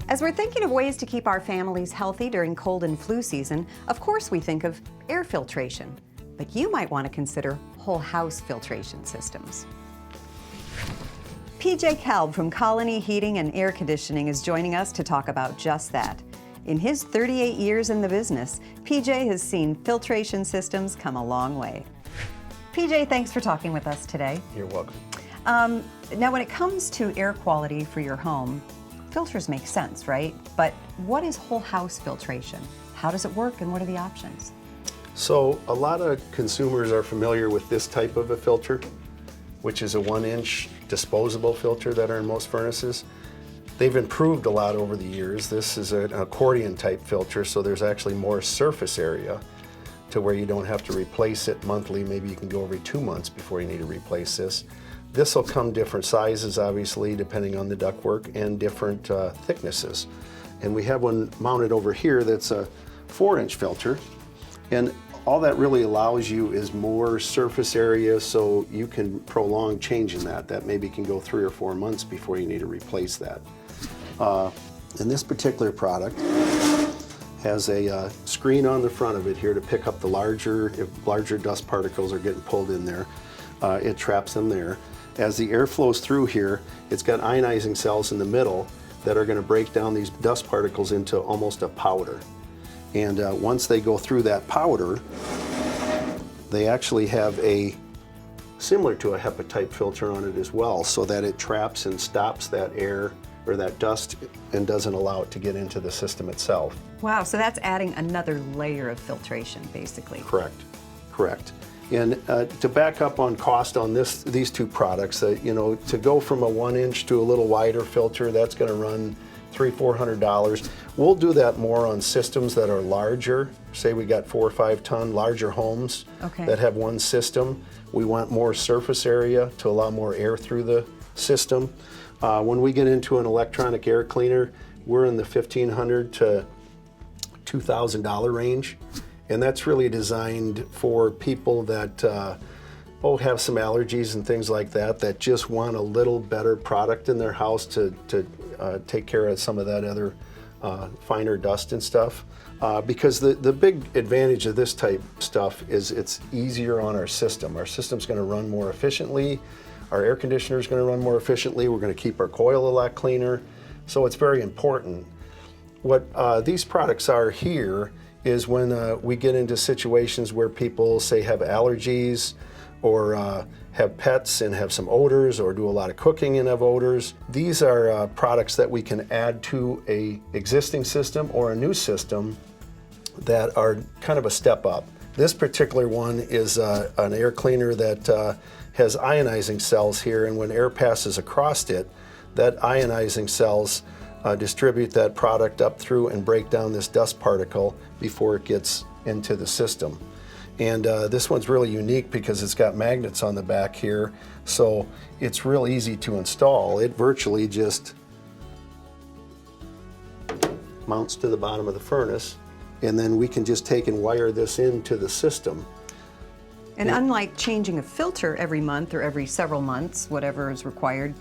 As we're thinking of ways to keep our families healthy during cold and flu season, of course we think of air filtration. But you might want to consider whole house filtration systems. PJ Kalb from Colony Heating and Air Conditioning is joining us to talk about just that. In his 38 years in the business, PJ has seen filtration systems come a long way. PJ, thanks for talking with us today. You're welcome. Now, when it comes to air quality for your home, filters make sense, right? But what is whole house filtration? How does it work and what are the options? So a lot of consumers are familiar with this type of a filter, which is a 1-inch disposable filter that are in most furnaces. They've improved a lot over the years. This is an accordion type filter, so there's actually more surface area to where you don't have to replace it monthly. Maybe you can go every 2 months before you need to replace this. This will come different sizes, obviously, depending on the ductwork, and different thicknesses. And we have one mounted over here that's a 4-inch filter. And all that really allows you is more surface area, so you can prolong changing that. That maybe can go 3 or 4 months before you need to replace that. And this particular product has a screen on the front of it here to pick up the if larger dust particles are getting pulled in there. It traps them there. As the air flows through here, it's got ionizing cells in the middle that are going to break down these dust particles into almost a powder. And once they go through that powder, they actually have similar to a HEPA type filter on it as well, so that it traps and stops that air or that dust and doesn't allow it to get into the system itself. Wow, so that's adding another layer of filtration, basically. Correct, correct. And to back up on cost on these two products, to go from a 1-inch to a little wider filter, that's going to run $300–400. We'll do that more on systems that are larger. Say we got 4 or 5 ton larger homes that have one system. We want more surface area to allow more air through the system. When we get into an electronic air cleaner, we're in the $1,500 to $2,000 range. And that's really designed for people that have some allergies and things like that just want a little better product in their house to take care of some of that other finer dust and stuff. Because the big advantage of this type stuff is it's easier on our system. Our system's going to run more efficiently. Our air conditioner's going to run more efficiently. We're going to keep our coil a lot cleaner. So it's very important. What these products are here is when we get into situations where people, say, have allergies or have pets and have some odors or do a lot of cooking and have odors. These are products that we can add to an existing system or a new system that are kind of a step up. This particular one is an air cleaner that has ionizing cells here, and when air passes across it, that ionizing cells distribute that product up through and break down this dust particle before it gets into the system. And this one's really unique because it's got magnets on the back here, so it's real easy to install. It virtually just mounts to the bottom of the furnace, and then we can just take and wire this into the system. And unlike changing a filter every month or every several months, whatever is required,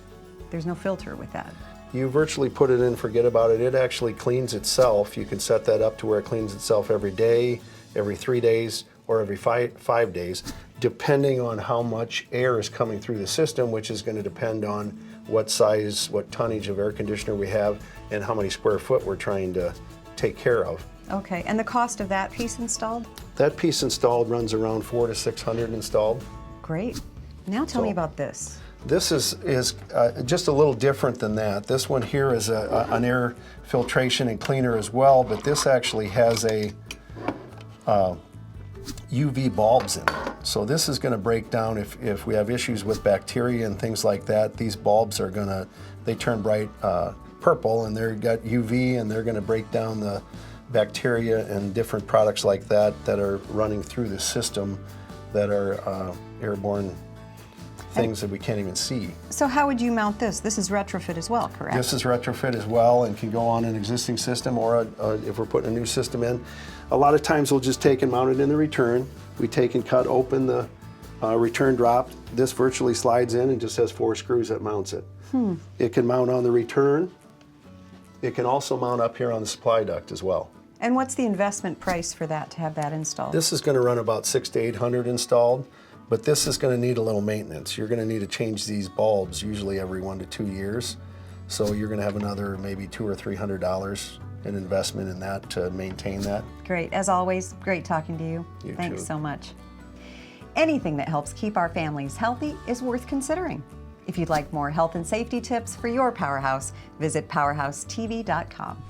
there's no filter with that. You virtually put it in, forget about it. It actually cleans itself. You can set that up to where it cleans itself every day, every 3 days, or every 5 days, depending on how much air is coming through the system, which is going to depend on what size, what tonnage of air conditioner we have, and how many square foot we're trying to take care of. Okay, and the cost of that piece installed? That piece installed runs around $400 to $600 installed. Great. Now tell me about this. This is just a little different than that. This one here is an air filtration and cleaner as well, but this actually has a UV bulbs in it. So this is going to break down if we have issues with bacteria and things like that. These bulbs are they turn bright purple, and they've got UV, and they're going to break down the bacteria and different products like that are running through the system that are airborne things that we can't even see. So how would you mount this? This is retrofit as well, correct? This is retrofit as well and can go on an existing system, or if we're putting a new system in. A lot of times we'll just take and mount it in the return. We take and cut open the return drop. This virtually slides in and just has 4 screws that mounts it. It can mount on the return, It can also mount up here on the supply duct as well. And what's the investment price for that, to have that installed? This is going to run about $600 to $800 installed, but this is going to need a little maintenance. You're going to need to change these bulbs usually every 1 to 2 years. So you're going to have another maybe $200 or $300 in investment in that to maintain that. Great. As always, great talking to you. You Thanks too. so much. Anything that helps keep our families healthy is worth considering. If you'd like more health and safety tips for your PowerHouse, visit PowerHouseTV.com.